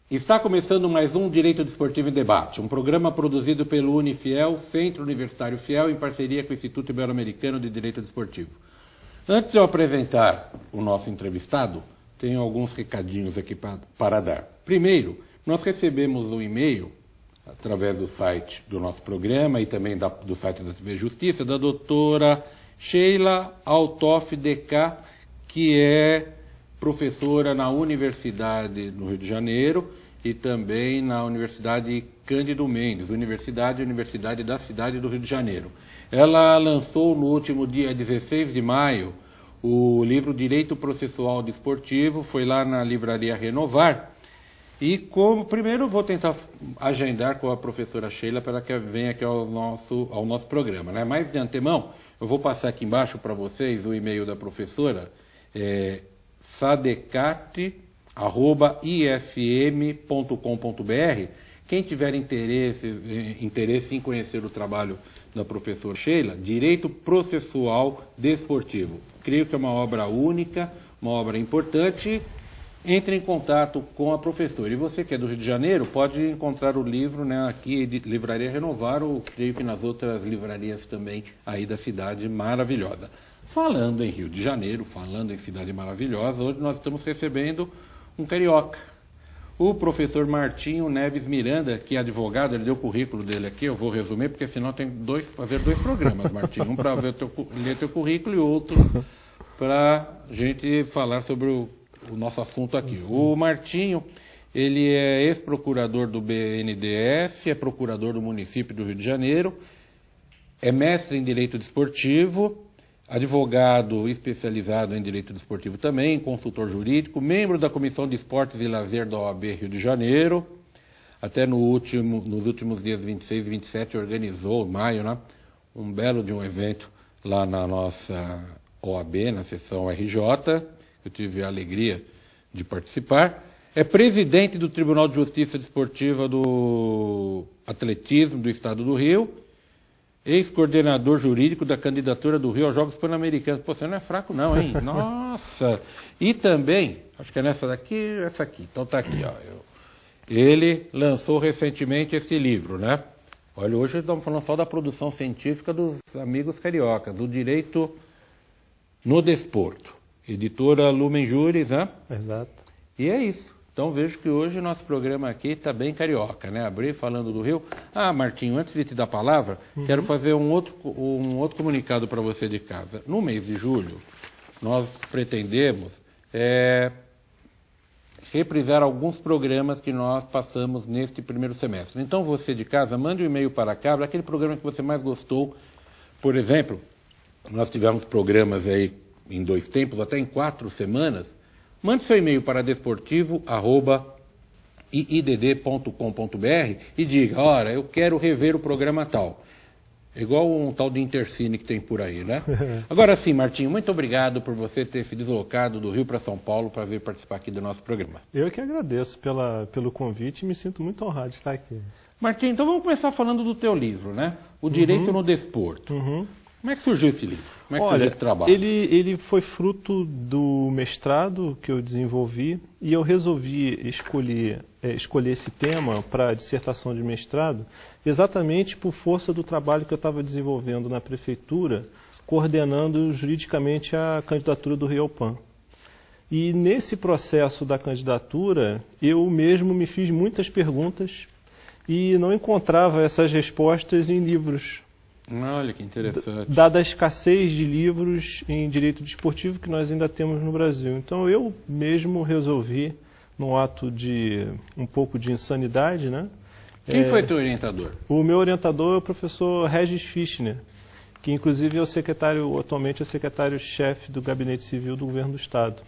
Está começando mais um Direito Desportivo em Debate, um programa produzido pelo Unifiel, Centro Universitário Fiel, em parceria com o Instituto Ibero-Americano de Direito Desportivo. Antes de eu apresentar o nosso entrevistado, tenho alguns recadinhos aqui para dar. Primeiro, nós recebemos um e-mail, através do site do nosso programa e também do site da TV Justiça, da doutora Sheila Altoff DK, que é professora na Universidade no Rio de Janeiro e também na Universidade Cândido Mendes, Universidade da cidade do Rio de Janeiro. Ela lançou no último dia 16 de maio o livro Direito Processual Desportivo, foi lá na livraria Renovar. E primeiro vou tentar agendar com a professora Sheila para que venha aqui ao nosso programa, né? Mas de antemão, eu vou passar aqui embaixo para vocês o e-mail da professora, sadecate@ifm.com.br. Quem tiver interesse em conhecer o trabalho da professora Sheila, Direito Processual Desportivo. Creio que é uma obra única, uma obra importante. Entre em contato com a professora. E você que é do Rio de Janeiro, pode encontrar o livro, né, aqui de Livraria Renovar, ou creio que nas outras livrarias também aí da cidade maravilhosa. Falando em Rio de Janeiro, falando em cidade maravilhosa, hoje nós estamos recebendo um carioca. O professor Martinho Neves Miranda, que é advogado, ele deu o currículo dele aqui, eu vou resumir, porque senão tem fazer dois programas, Martinho. Um para ler teu currículo e outro para a gente falar sobre o nosso assunto aqui. O Martinho, ele é ex-procurador do BNDES, é procurador do município do Rio de Janeiro, é mestre em Direito Desportivo, advogado especializado em Direito Desportivo também, consultor jurídico, membro da Comissão de Esportes e Lazer da OAB Rio de Janeiro, até nos últimos dias 26 e 27 organizou, em maio, né, um belo de um evento lá na nossa OAB, na seção RJ, eu tive a alegria de participar. É presidente do Tribunal de Justiça Desportiva do Atletismo do Estado do Rio, ex-coordenador jurídico da candidatura do Rio aos Jogos Pan-Americanos. Pô, você não é fraco não, hein? Nossa! E também, acho que é nessa daqui, essa aqui. Então tá aqui, ó. Ele lançou recentemente esse livro, né? Olha, hoje estamos falando só da produção científica dos amigos cariocas, do direito no desporto. Editora Lumen Juris, né? Exato. E é isso. Então vejo que hoje o nosso programa aqui está bem carioca, né? Abri falando do Rio. Ah, Martinho, antes de te dar a palavra, quero fazer um outro comunicado para você de casa. No mês de julho, nós pretendemos reprisar alguns programas que nós passamos neste primeiro semestre. Então você de casa, mande um e-mail para cá, aquele programa que você mais gostou. Por exemplo, nós tivemos programas aí em 2 tempos, até em 4 semanas. Mande seu e-mail para desportivo@iidd.com.br e diga, ora, eu quero rever o programa tal. É igual um tal de Intercine que tem por aí, né? Agora sim, Martinho, muito obrigado por você ter se deslocado do Rio para São Paulo para vir participar aqui do nosso programa. Eu que agradeço pelo convite e me sinto muito honrado de estar aqui. Martinho, então vamos começar falando do teu livro, né? O Direito no Desporto. Como é que surgiu esse livro? Como é que surgiu esse trabalho? Ele foi fruto do mestrado que eu desenvolvi e eu resolvi escolher esse tema para a dissertação de mestrado exatamente por força do trabalho que eu estava desenvolvendo na prefeitura, coordenando juridicamente a candidatura do Rio ao PAN. E nesse processo da candidatura, eu mesmo me fiz muitas perguntas e não encontrava essas respostas em livros. Olha que interessante. Dada a escassez de livros em direito desportivo que nós ainda temos no Brasil. Então eu mesmo resolvi, num ato de um pouco de insanidade, né? Quem foi teu orientador? O meu orientador é o professor Regis Fischner, que inclusive atualmente é o secretário-chefe do Gabinete Civil do Governo do Estado.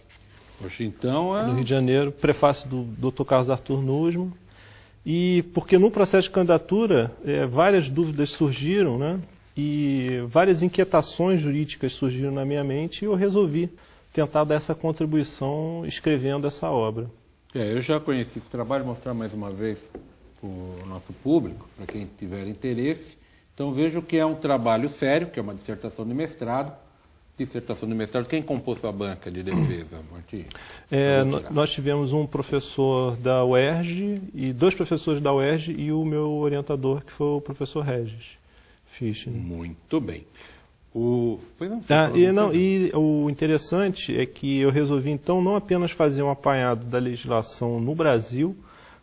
Poxa, então no Rio de Janeiro, prefácio do Dr. Carlos Arthur Nussmann. E porque no processo de candidatura, várias dúvidas surgiram, né? E várias inquietações jurídicas surgiram na minha mente e eu resolvi tentar dar essa contribuição escrevendo essa obra. Eu já conheci esse trabalho, mostrar mais uma vez para o nosso público, para quem tiver interesse. Então vejo que é um trabalho sério, que é uma dissertação de mestrado, dissertação de mestrado, quem compôs sua banca de defesa, Martim? Nós tivemos um professor da UERJ, e 2 professores da UERJ e o meu orientador, que foi o professor Regis Fischer. Muito bem. E o interessante é que eu resolvi, então, não apenas fazer um apanhado da legislação no Brasil,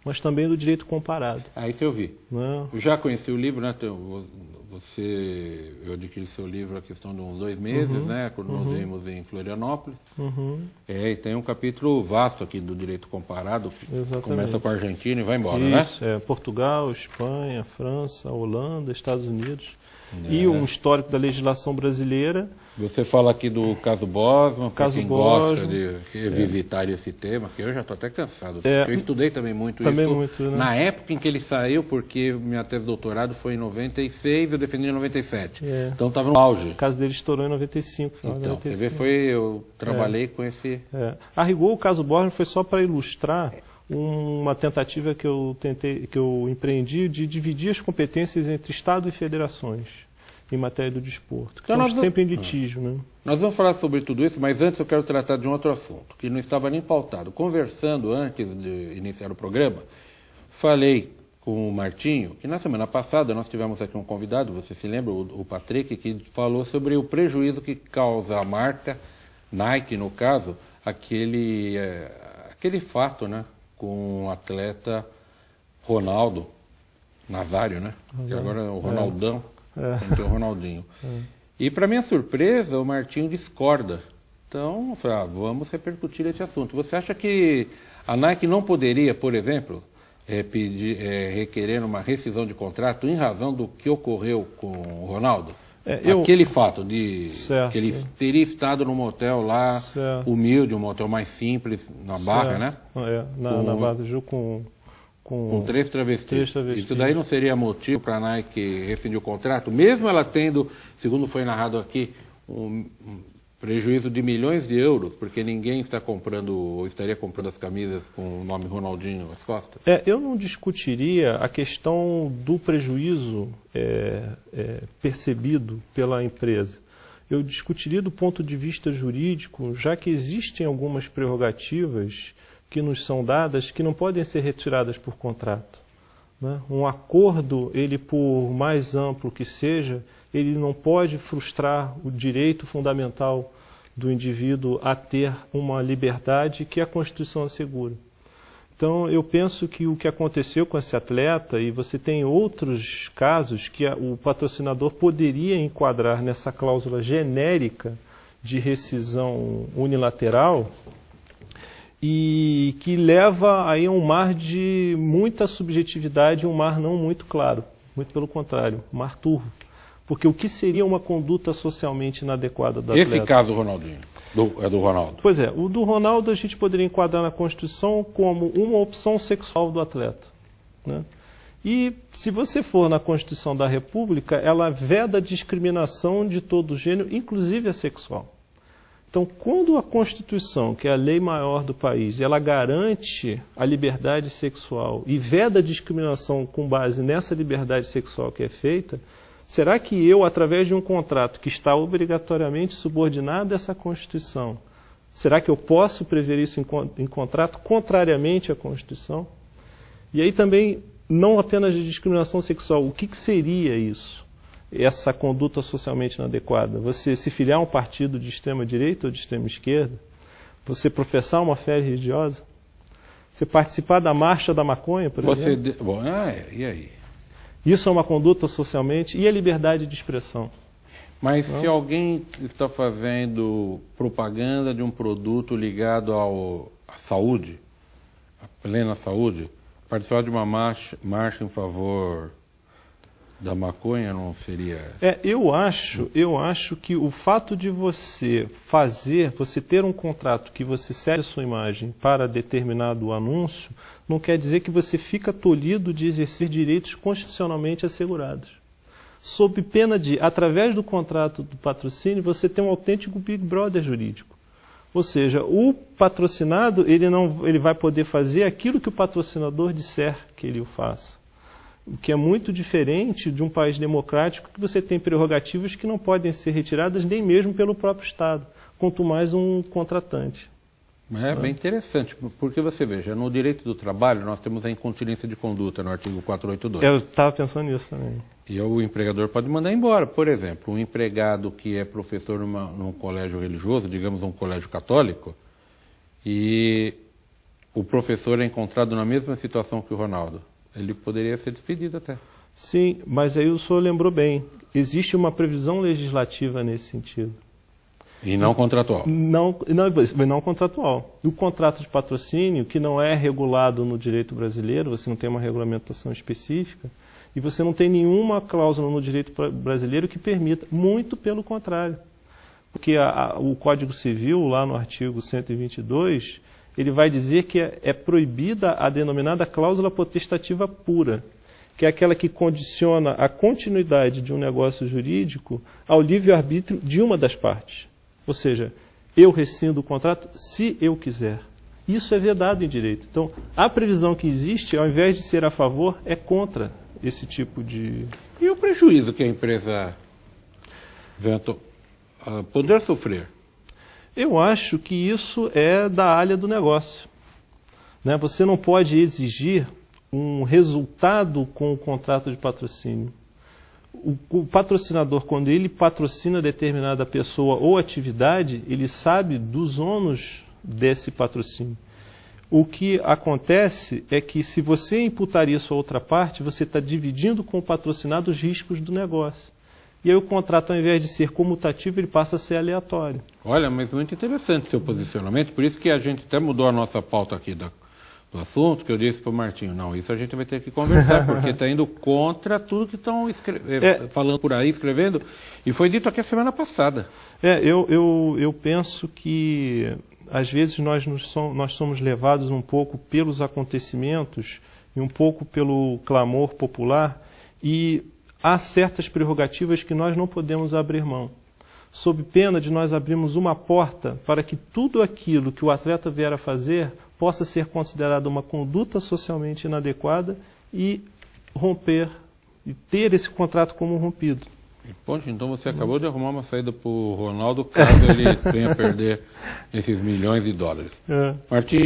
mas também do direito comparado. Isso eu vi. Não. Eu já conheci o livro, né? Eu adquiri seu livro há questão de uns 2 meses, né? Quando nós vimos em Florianópolis. E tem um capítulo vasto aqui do direito comparado, que começa com a Argentina e vai embora, Isso, né? Portugal, Espanha, França, Holanda, Estados Unidos. E um histórico da legislação brasileira. Você fala aqui do caso Bosman, para quem gosta de revisitar esse tema, que eu já estou até cansado. Eu estudei também muito isso né? na época em que ele saiu, porque minha tese de doutorado foi em 96 e eu defendi em 97. Então estava no auge. O caso dele estourou em 95. Então, 95. Você vê, eu trabalhei com esse... A rigor, o caso Bosman foi só para ilustrar uma tentativa que eu empreendi de dividir as competências entre Estado e federações em matéria do desporto, que estão sempre em litígio. Né? Nós vamos falar sobre tudo isso, mas antes eu quero tratar de um outro assunto, que não estava nem pautado. Conversando antes de iniciar o programa, falei com o Martinho, que na semana passada nós tivemos aqui um convidado, você se lembra, o Patrick, que falou sobre o prejuízo que causa a marca, Nike no caso, aquele fato, né? Com o atleta Ronaldo Nazário, né? Que agora é o Ronaldão, tem o Ronaldinho. E para minha surpresa, o Martinho discorda. Então, eu falei, vamos repercutir esse assunto. Você acha que a Nike não poderia, por exemplo, requerer uma rescisão de contrato em razão do que ocorreu com o Ronaldo? Aquele fato de que ele teria estado num motel lá, humilde, um motel mais simples, na Barra, né? Na Barra do Ju, com 3 travestis. Isso daí não seria motivo para a Nike rescindir o contrato? Mesmo ela tendo, segundo foi narrado aqui, um prejuízo de milhões de euros, porque ninguém está comprando, ou estaria comprando as camisas com o nome Ronaldinho nas costas? Eu não discutiria a questão do prejuízo percebido pela empresa. Eu discutiria do ponto de vista jurídico, já que existem algumas prerrogativas que nos são dadas que não podem ser retiradas por contrato. Né? Um acordo, ele por mais amplo que seja, ele não pode frustrar o direito fundamental do indivíduo a ter uma liberdade que a Constituição assegura. Então, eu penso que o que aconteceu com esse atleta, e você tem outros casos que o patrocinador poderia enquadrar nessa cláusula genérica de rescisão unilateral, e que leva aí a um mar de muita subjetividade, um mar não muito claro, muito pelo contrário, um mar turvo. Porque o que seria uma conduta socialmente inadequada do atleta? Esse caso, Ronaldinho, é do Ronaldo. Pois é, o do Ronaldo a gente poderia enquadrar na Constituição como uma opção sexual do atleta. Né? E se você for na Constituição da República, ela veda a discriminação de todo gênero, inclusive a sexual. Então, quando a Constituição, que é a lei maior do país, ela garante a liberdade sexual e veda a discriminação com base nessa liberdade sexual que é feita, será que eu, através de um contrato que está obrigatoriamente subordinado a essa Constituição, será que eu posso prever isso em contrato contrariamente à Constituição? E aí também, não apenas de discriminação sexual, o que seria isso? Essa conduta socialmente inadequada? Você se filiar a um partido de extrema-direita ou de extrema-esquerda? Você professar uma fé religiosa? Você participar da marcha da maconha, por exemplo? Bom, e aí? Isso é uma conduta socialmente... E a liberdade de expressão? Mas se alguém está fazendo propaganda de um produto ligado à saúde, à plena saúde, participar de uma marcha em favor da maconha não seria... Eu acho que o fato de você ter um contrato que você cede a sua imagem para determinado anúncio, não quer dizer que você fica tolhido de exercer direitos constitucionalmente assegurados. Sob pena de, através do contrato do patrocínio, você ter um autêntico Big Brother jurídico. Ou seja, o patrocinado ele vai poder fazer aquilo que o patrocinador disser que ele o faça. o que é muito diferente de um país democrático que você tem prerrogativas que não podem ser retiradas nem mesmo pelo próprio Estado, quanto mais um contratante. É bem interessante, porque você veja, no direito do trabalho nós temos a incontinência de conduta no artigo 482. Eu estava pensando nisso também. E o empregador pode mandar embora. Por exemplo, um empregado que é professor num colégio religioso, digamos um colégio católico, e o professor é encontrado na mesma situação que o Ronaldo, ele poderia ser despedido até. Sim, mas aí o senhor lembrou bem, existe uma previsão legislativa nesse sentido. E não contratual. Não contratual. O contrato de patrocínio, que não é regulado no direito brasileiro, você não tem uma regulamentação específica, e você não tem nenhuma cláusula no direito brasileiro que permita, muito pelo contrário. Porque o Código Civil, lá no artigo 122, ele vai dizer que é proibida a denominada cláusula potestativa pura, que é aquela que condiciona a continuidade de um negócio jurídico ao livre-arbítrio de uma das partes. Ou seja, eu rescindo o contrato se eu quiser. Isso é vedado em direito. Então, a previsão que existe, ao invés de ser a favor, é contra esse tipo de... E o prejuízo que a empresa poder sofrer? Eu acho que isso é da área do negócio. Né? Você não pode exigir um resultado com o contrato de patrocínio. O patrocinador, quando ele patrocina determinada pessoa ou atividade, ele sabe dos ônus desse patrocínio. O que acontece é que, se você imputar isso a outra parte, você está dividindo com o patrocinado os riscos do negócio. E aí o contrato, ao invés de ser comutativo, ele passa a ser aleatório. Olha, mas muito interessante o seu posicionamento, por isso que a gente até mudou a nossa pauta aqui do assunto, que eu disse para o Martinho, não, isso a gente vai ter que conversar, porque está indo contra tudo que estão falando por aí, escrevendo, e foi dito aqui a semana passada. Eu penso que, às vezes, nós somos levados um pouco pelos acontecimentos e um pouco pelo clamor popular, e há certas prerrogativas que nós não podemos abrir mão, sob pena de nós abrirmos uma porta para que tudo aquilo que o atleta vier a fazer possa ser considerado uma conduta socialmente inadequada e romper, e ter esse contrato como rompido. Poxa, então você acabou de arrumar uma saída para o Ronaldo caso ele venha a perder esses milhões de dólares. Martim...